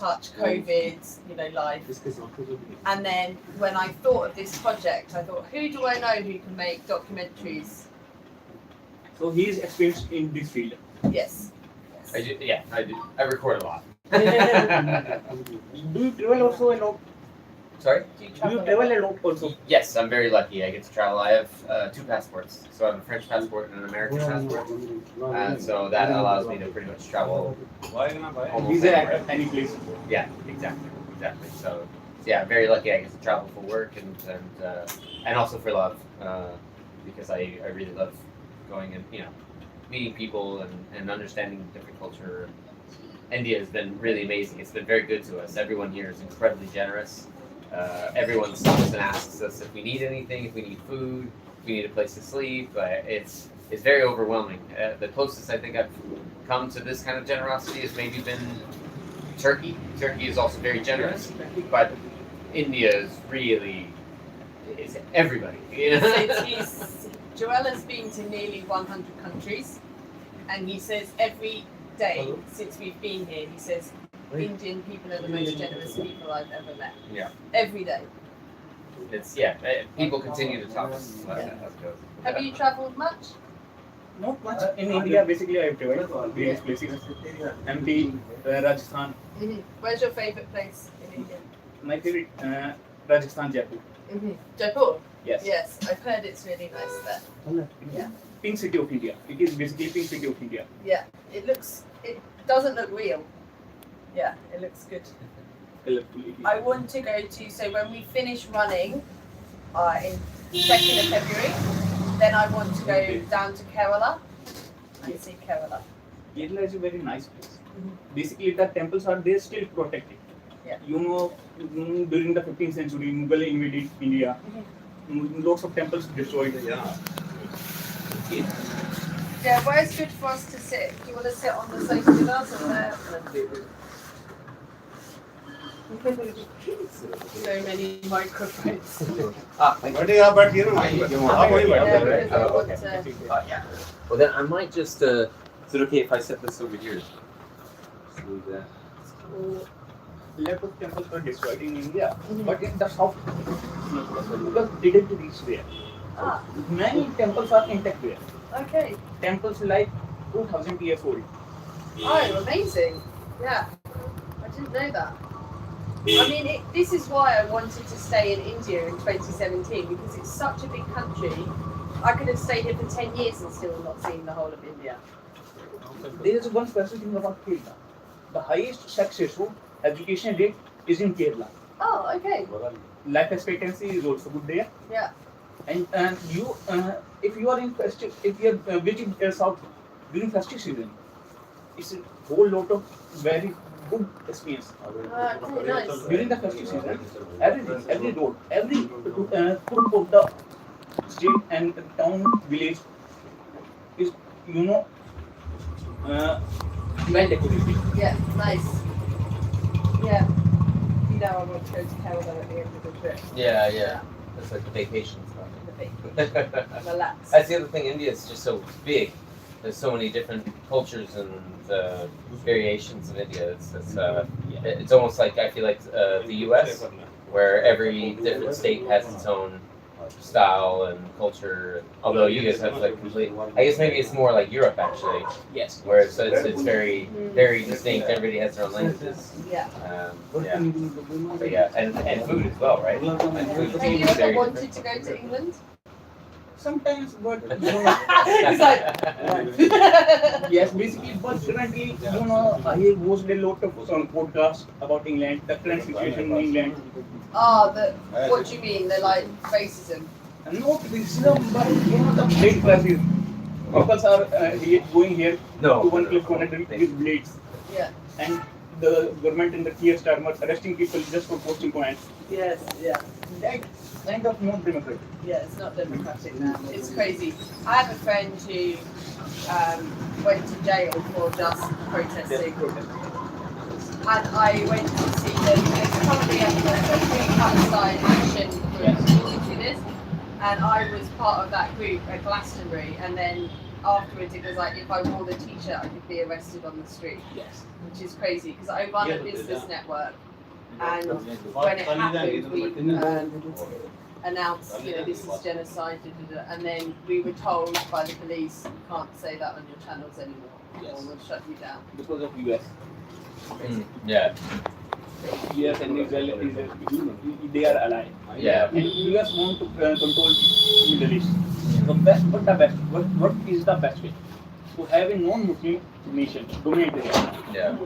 touch, COVID, life. And then when I thought of this project, I thought, who do I know who can make documentaries? So he is experienced in this field. Yes. I do. Yeah, I do. I record a lot. Do you travel also a lot? Sorry? Do you Do you travel? travel a lot also? Yes, I'm very lucky. I get to travel. I have 2 passports. So I have a French passport and an American passport. And so that allows me to pretty much travel. almost Visa anywhere. at any place. Yeah, exactly. So yeah, very lucky. I get to travel for work and also for love, because I really love going and meeting people and understanding different culture. India has been really amazing. It's been very good to us. Everyone here is incredibly generous. Everyone stops and asks us if we need anything, if we need food, if we need a place to sleep. It's very overwhelming. The closest I think I've come to this kind of generosity has maybe been Turkey. Turkey is also very generous, but India is really it's everybody. Joel has been to nearly 100 countries, and he says every day since we've been here, he says Indian people are the most generous people I've ever met. Yeah. Every day. People continue to talk us. Have you travelled much? Not much. In India, basically, I have traveled various places. MP, Rajasthan. Mm-hmm. Where's your favourite place in India? My favorite, Rajasthan, Jaipur. Mm-hmm. Jaipur? Yes. Yes, I've heard it's really nice there. Yeah. Pink City of India. It is basically Pink City of India. Yeah, it doesn't look real. Yeah, it looks good. I want to go to, so when we finish running in 2nd of February, then I want to go down to Kerala and see Kerala. Kerala is a very nice place. Basically, the temples are there still protected. Yeah. During the 15th century, Mughal invaded India. Lots of temples destroyed. Yeah, where's good for us to sit? Do you want to sit on the sofa with us or there? So many microphones. Yeah. Well, then I might just. Is it okay if I set this over here? Just move that. Lot of temples were destroyed in India, but in the south, because didn't reach there. Many temples are intact there. Okay. Temples like 2000 years old. Oh, amazing. Yeah. I didn't know that. I mean, this is why I wanted to stay in India in 2017, because it's such a big country. I could have stayed here for 10 years and still not seen the whole of India. There is one special thing about Kerala. The highest successful education rate is in Kerala. Oh, okay. Life expectancy is also good there. Yeah. And you, if you are visiting south during festive season, it's a whole lot of very good experience. Cool, nice. During the festive season, every road, every foot of the street and town village is well decorated. Yeah, nice. Yeah. You know, I want to go to Kerala at the end of the trip. Yeah. That's like the vacation stuff. The vacation. Relax. That's the other thing. India is just so big. There's so many different cultures and variations of India. It's almost like I feel like the U.S., where every different state has its own style and culture. Although you guys have like complete. I guess maybe it's more like Europe actually. Yes. Where it's very very distinct. Everybody has their own languages. Yeah. But yeah, and food as well, right? And food Have you is ever very wanted to go to England? Sometimes, but He's like, yes, basically, but currently, I watched a lot of podcasts about England, the current situation in England. what do you mean? They're like racism? Not racism, but the blade crisis. Locals are going here to one cliff corner with blades. Yeah. And the government and the Keir Starmer arresting people just for posting points. Yes, yeah. That kind of not democratic. Yeah, it's not democratic now. It's crazy. I have a friend who went to jail for just protesting. And I went to see them. There's probably a Palestine action group, it is. And I was part of that group at Glastonbury. And then afterwards it was like if I wore the t-shirt I could be arrested on the street, Yes. which is crazy because I run a business network, and when it happened we announced, this is genocide, and then we were told by the police, you can't say that on your channels anymore, Yes. or we'll shut you down. Because of US. Yeah. US and Israel, they are allied. Yeah. And US want to control Middle East. What is the best way? To have a non-Muslim nation dominate the area. Yeah.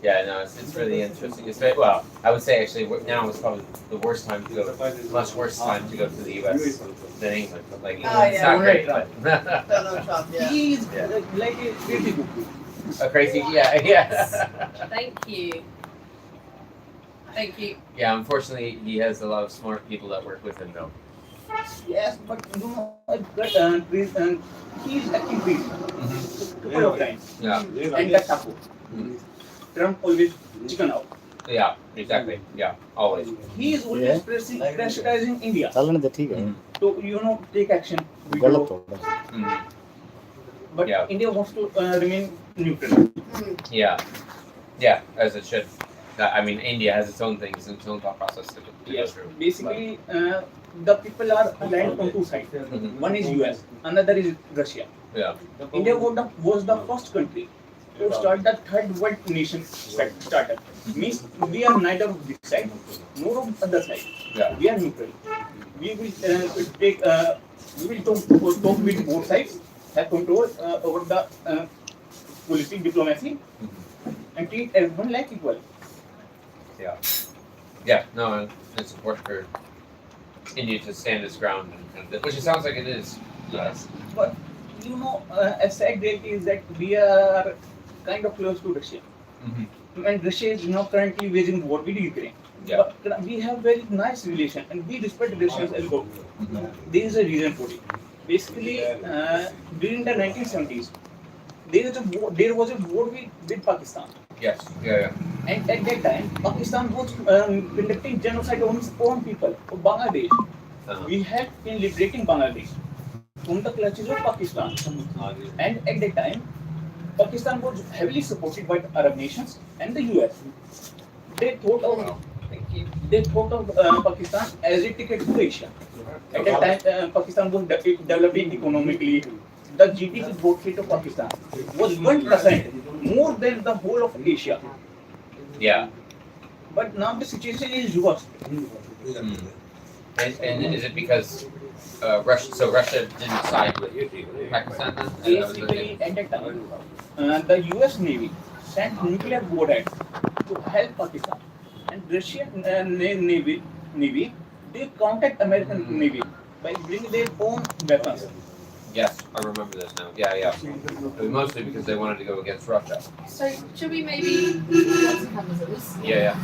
Yeah, no, it's really interesting. It's very, well, I would say actually now is probably the worst time to go, much worse time to go to the US than England. But like, it's not great, but Donald Trump, yeah. He is Yeah. like a crazy good. a crazy, yeah. Thank you. Thank you. Yeah, unfortunately, he has a lot of smart people that work with him though. Yes, but he is acting crazy. Couple of times. Yeah. And that's tough. Mm. Trump always chicken out. Yeah, exactly. Yeah, always. He is always pressurizing India चलन तो ठीक है to take action. गलत हो रहा है Mm. But Yeah. India wants to remain neutral. Yeah, yeah, as it should. I mean, India has its own things, its own thought process to go Yes. through. Basically, the people are aligned on two sides. Mhm. One is US, another is Russia. Yeah. India was the first country to start the third world nation startup. Means we are neither of this side nor of other side. Yeah. We are neutral. We will talk with both sides, have control over the policy diplomacy, and treat everyone like equal. Yeah, no, it's important for India to stand its ground, which it sounds like it is. Yes. But a sad reality is that we are kind of close to Russia. Mm-hmm. And Russia is now currently waging war with Ukraine. Yeah. But we have very nice relation and we respect Russians a lot. Mhm. There is a reason for it. Basically, during the 1970s, there was a war with Pakistan. Yes. Yeah. And at that time, Pakistan was conducting genocide on its own people, of Bangladesh. Uh-huh. We had been liberating Bangladesh from the clutches of Pakistan. And at that time, Pakistan was heavily supported by the Arab nations and the US. They thought of Pakistan as a ticket to Asia. At that time, Pakistan was developing economically. The GDP growth rate of Pakistan was 1% more than the whole of Asia. Yeah. But now the situation is worse. Mm. And is it because Russia didn't side with Pakistan then? That was the Basically, thing. at that time, the US Navy sent nuclear warheads to help Pakistan. And Russian Navy, they countered American Navy by bringing their own weapons. Yes, I remember this now. Yeah. It was mostly because they wanted to go against Russia. So should we maybe lots of cameras on this? Yeah.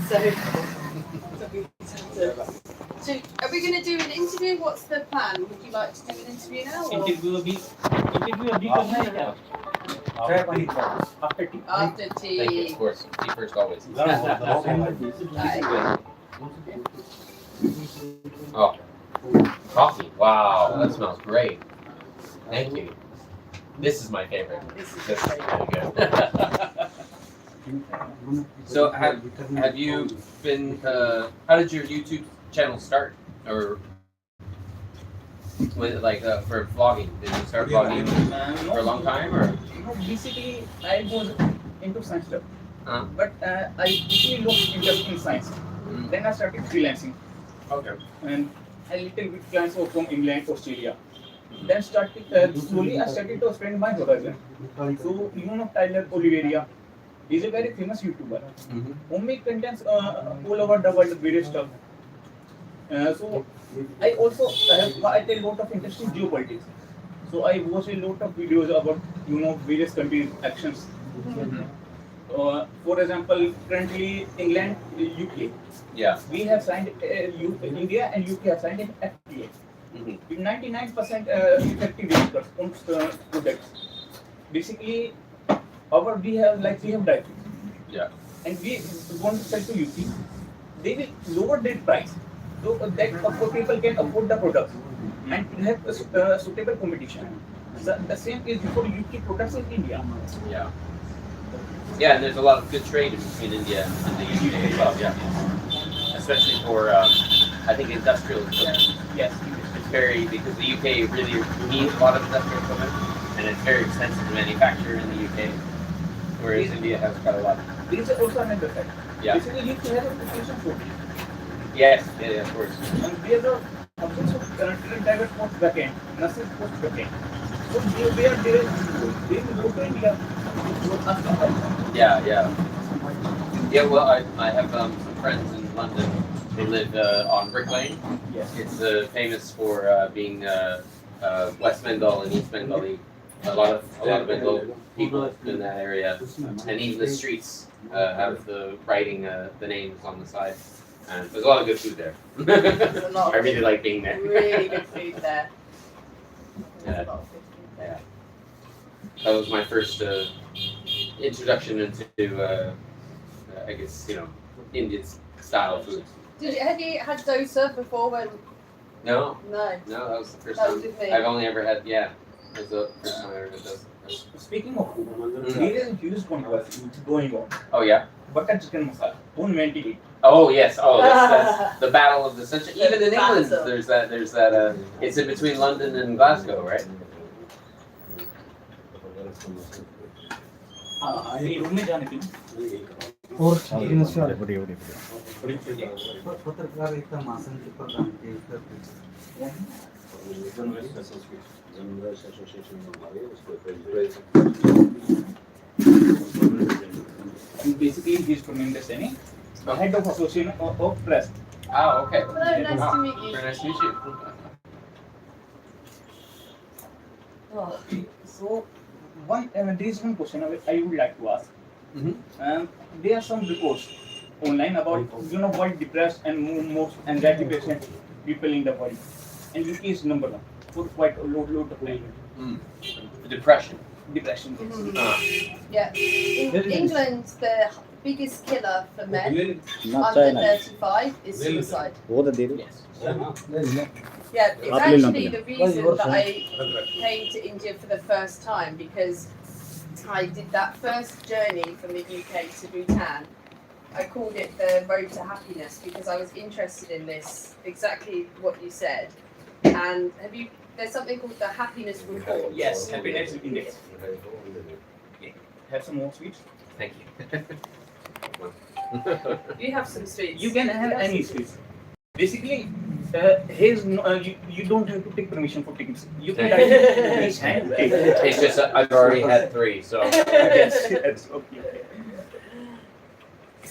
So are we going to do an interview? What's the plan? Would you like to do an interview now? Or Interview after tea. after Thank you, tea? of course. Tea first always. Oh, coffee. Wow, that smells great. Thank you. This is my favorite. This is This is great. really good. So have you been? How did your YouTube channel start? Or was it like for vlogging? Did you start vlogging for a long time, or? Basically, I was into science stuff. Uh. But I quickly lost interest in science. Mm. Then I started freelancing. Okay. And a little bit clients were from England, Australia. Then slowly I started to spend my horizon. So Tyler Oliveira. He's a very famous YouTuber. Mm-hmm. Who make contents all over the world, various stuff. So I also I take a lot of interest in geopolitics. So I watch a lot of videos about various countries' actions. Mm-hmm. For example, currently England, UK. Yeah. We have signed India and UK have signed an FTA. Mm-hmm. With 99% effective records on products. Basically, we have direct. Yeah. And we want to sell to UK. They will lower their price so that people can afford the products and have a suitable competition. The same is for UK products in India. Yeah. Yeah, and there's a lot of good trade between India and the UK as well. Yeah. Especially for, I think, industrial equipment. Yes. It's very, because the UK really needs a lot of industrial equipment, and it's very expensive to manufacture in the UK, whereas India has quite a lot. This is also another fact. Yeah. Basically, UK has a reputation for it. Yes, yeah, of course. And there are thousands of current drivers post backend, nurses post backend. So they will go to India. Yeah, yeah. Yeah, well, I have some friends in London. They live on Brick Lane. Yes. It's famous for being West Bengal and East Bengali. A lot of Bengal people in that area, and even the streets have the writing the names on the side. And there's a lot of good food there. There's a lot I of really like being there. really good food there. There's Yeah. a lot of good food there. That was my first introduction into, I guess, Indian style food. Have you had dosa before? When No, no, that was the first that was time. with me. I've only ever had, that was the first time I ever had those. Speaking of food, there is a huge controversy going on. Oh, yeah? Butter chicken masala. Who invented it? Oh, yes. Oh, that's the battle of the century. The Even in England, battle. there's that, it's in between London and Glasgow, right? ये room में जाने की और बढ़िया पत्रकारिता मासन के प्रधान के उत्तर And basically he's from Hindustani, head of association of press. Oh, okay. Hello, nice Wow. to meet you. Very nice to meet you. Oh, So there is one question I would like to ask. Mhm. There are some reports online about what depressed and most anxiety patient people in the world, and UK is number one for quite a lot of time. Depression. Depression. yeah. In England, the biggest killer for men not under China 35 is suicide. वो तो दे दो Yes. Yeah, it's Apple is not actually enough. the reason Well, that I came to India for the first time, because I did that first journey from the UK to Bhutan. I called it the road to happiness because I was interested in this, exactly what you said. And there's something called the happiness report. Yes, happiness index. Have some more sweets. Thank you. You have some sweets. You can have any sweets. Basically, you don't have to take permission for tickets. You can directly reach hand take. It's just I've already had 3, so Yes, okay.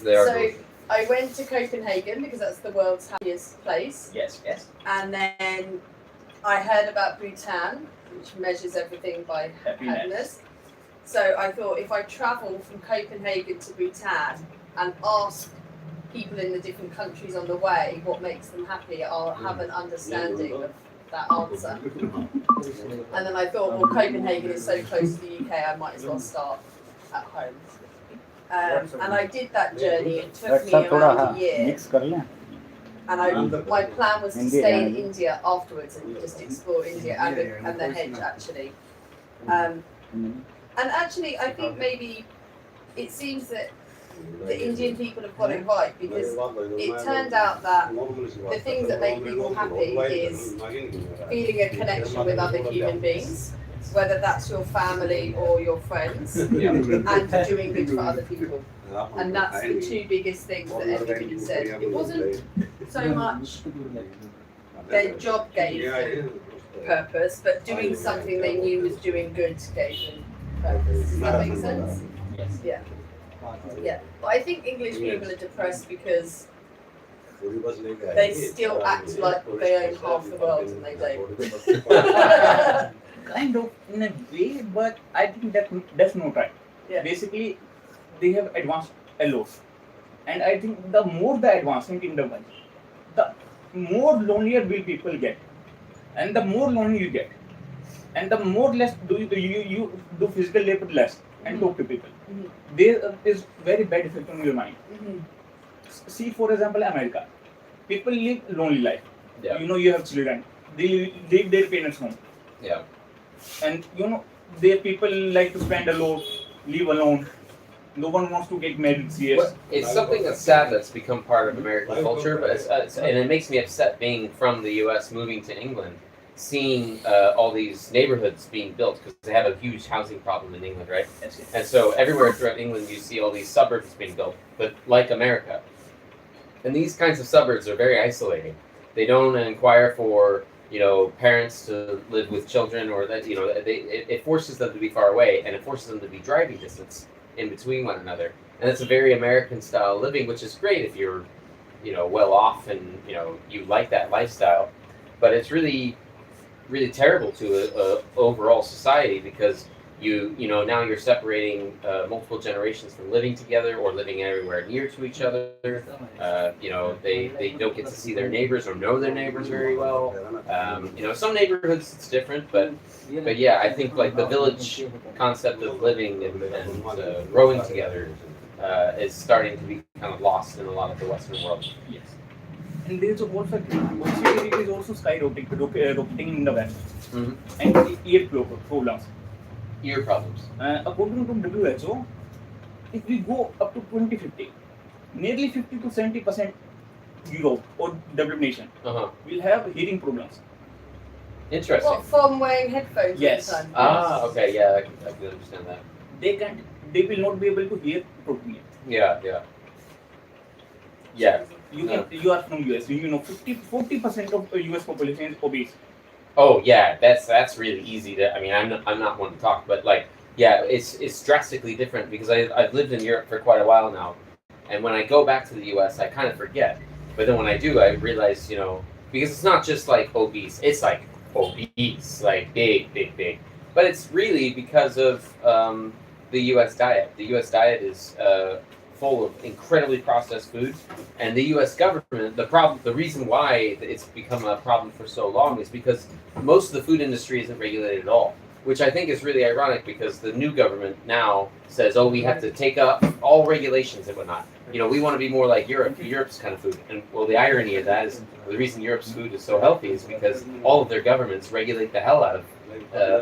they are So good. I went to Copenhagen because that's the world's happiest place. Yes, yes. And then I heard about Bhutan, which measures everything by Happiness. happiness. So I thought if I travel from Copenhagen to Bhutan and ask people in the different countries on the way what makes them happy, I'll have an understanding of that answer. And then I thought, well, Copenhagen is so close to the UK, I might as well start at home. And I did that journey. It took me सब थोड़ा around हाँ a year. mix कर लें And my plan was to India, stay in yeah. India afterwards and just explore India and the hedge actually. And actually, I think maybe it seems that the Indian people have got it right, because it turned out that the things that make people happy is feeling a connection with other human beings, whether that's your family or your friends, and doing good for other people. And that's the two biggest things that everybody said. It wasn't so much their job gave them purpose, but doing something they knew was doing good gave them purpose. Does that make sense? Yes. Yeah. Yeah. But I think English people are depressed because they still act like they own half the world and they don't. Kind of in a way, but I think that's not right. Yeah. Basically, they have advanced a lot, and I think the more the advancement in the world, the more lonelier will people get, and the more lonely you get, and the more less you do physical labor less and talk to people. Mhm. There is very bad effect on your mind. Mhm. See, for example, America. People live lonely life. Yeah. You have children. They leave their parents home. Yeah. and their people like to spend a lot, live alone. No one wants to get married serious. Well, it's something that's sad that's become part of American culture, but and it makes me upset being from the U.S. moving to England, seeing all these neighborhoods being built because they have a huge housing problem in England, right? And so everywhere throughout England, you see all these suburbs being built, but like America. And these kinds of suburbs are very isolating. They don't inquire for parents to live with children, or that it forces them to be far away, and it forces them to be driving distance in between one another. And it's a very American style of living, which is great if you're well off and you like that lifestyle. But it's really terrible to a overall society because now you're separating multiple generations from living together or living everywhere near to each other. They don't get to see their neighbors or know their neighbors very well. Some neighborhoods it's different, but yeah, I think like the village concept of living and growing together is starting to be kind of lost in a lot of the Western world. Yes. And there is also obesity is also skyrocketing in the West. Mm-hmm. And ear problems. Ear problems. According to WHO, if we go up to 2050, nearly 50 to 70% Europe or developed nation will have hearing problems. Interesting. What, from wearing headphones Yes. all the time? Ah, okay, yeah, I can understand that. They will not be able to hear properly. Yeah. You are from US, 40% of the US population is obese. Oh yeah, that's really easy to. I mean, I'm not one to talk, but like, yeah, it's drastically different because I've lived in Europe for quite a while now, and when I go back to the U.S., I kind of forget. But then when I do, I realize, because it's not just like obese, it's like obese, like big. But it's really because of the U.S. diet. The U.S. diet is full of incredibly processed foods, and the U.S. government, the reason why it's become a problem for so long is because most of the food industry isn't regulated at all, which I think is really ironic because the new government now says, oh, we have to take up all regulations and whatnot. We want to be more like Europe's kind of food. And well, the irony of that is the reason Europe's food is so healthy is because all of their governments regulate the hell out of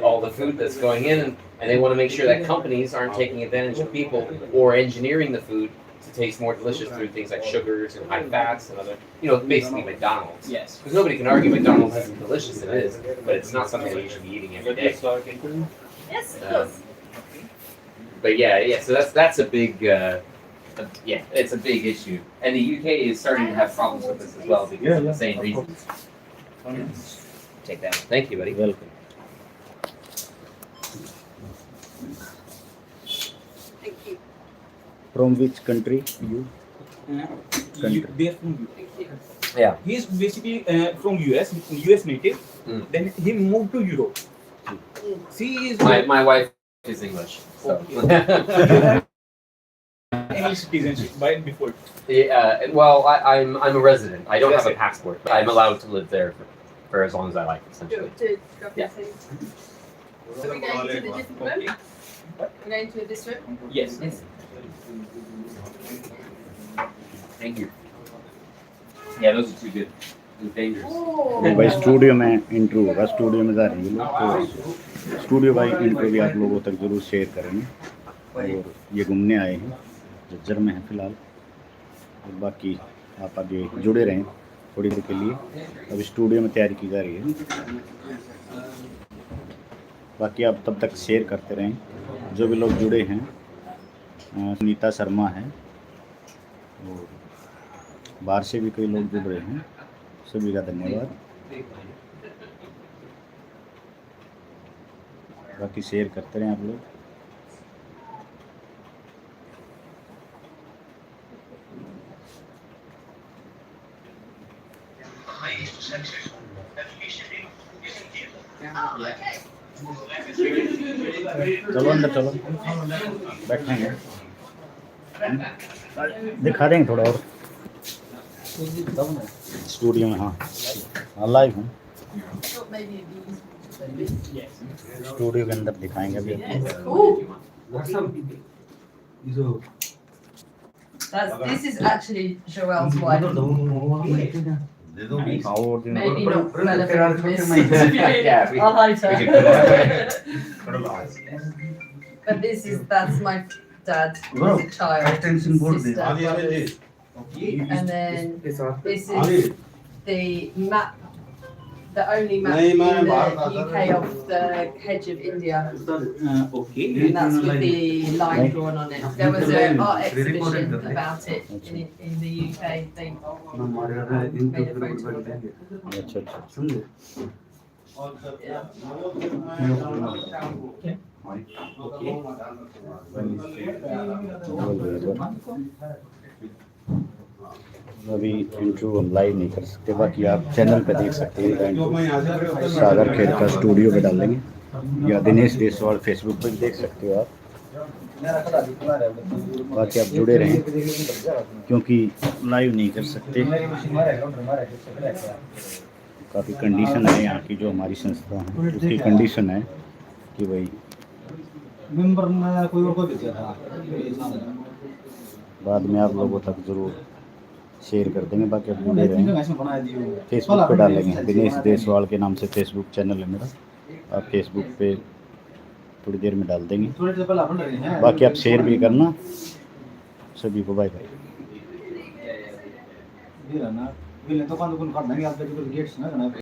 all the food that's going in, and they want to make sure that companies aren't taking advantage of people or engineering the food to taste more delicious through things like sugars and high fats and other, basically McDonald's. Yes. Because nobody can argue McDonald's isn't delicious, it is, but it's not something that you should be eating every day. Yes, of course. But yeah, so that's a big, it's a big issue. And the UK is starting to have problems with this as well because of the same reasons. Take that one. Thank you, buddy. Welcome. Thank you. From which country you? They're from Yeah. He is basically from US native. Then he moved to Europe. See, is My wife is English. So. English citizenship by default. Yeah, well, I'm a resident. I don't have a passport, but I'm allowed to live there for as long as I like, essentially. Yeah. So we're going to the different room? We're going to this room? Yes. Thank you. Yeah, those are too good. They're dangerous. Oh. भाई studio में intro होगा, studio में जा रही है लोग, तो studio भाई इंट्रो भी आप लोगों तक जरूर शेयर करेंगे। और ये घूमने आए हैं, जज्जर में हैं फिलहाल, और बाकी आप आगे जुड़े रहें थोड़ी देर के लिए। अब स्टूडियो में तैयारी की जा रही है, बाकी आप तब तक शेयर करते रहें। जो भी लोग जुड़े हैं, नीता शर्मा है और बाहर से भी कई लोग जुड़ रहे हैं, सभी का धन्यवाद। बाकी शेयर करते रहें आप लोग। चलो अंदर चलो, बैठेंगे, दिखा देंगे थोड़ा और स्टूडियो में। हाँ लाइव हूँ, स्टूडियो के अंदर दिखाएंगे अभी। This is actually Joelle's wife. हाँ और दिन Maybe not Bro, relevant there are to this certain interview. Yeah, we- I'll hide we her. But that's my dad Bro, as a child. extension board sister, there. brothers. And then this is the map, the only map in the UK of the hedge of India. Okay. And that's with the line drawn on it. There was an art exhibition about it in the UK. They made a photo of it. अच्छा अच्छा समझे अभी interview हम live नहीं कर सकते, बाकी आप चैनल पे देख सकते हैं इंटरव्यू सागर खेल का स्टूडियो पे डालेंगे या दिनेश देसवाल फेसबुक पे भी देख सकते हो आप। बाकी आप जुड़े रहें क्योंकि लाइव नहीं कर सकते, काफ़ी कंडीशन है यहाँ की जो हमारी संस्था है उसकी कंडीशन है कि भाई मेंबर में कोई और को भेजा था बाद में आप लोगों तक ज़रूर शेयर कर देंगे। बाकी आप जुड़े रहें, बना दियो फेसबुक पे डालेंगे, दिनेश देसवाल के नाम से फेसबुक चैनल है मेरा, आप फेसबुक पे थोड़ी देर में डाल देंगे। थोड़ी देर पहले अपन रहे हैं बाकी आप शेयर भी करना, सभी को बाय बाय। ये ना बिल तो दुकान काट देंगे आप गेट्स ना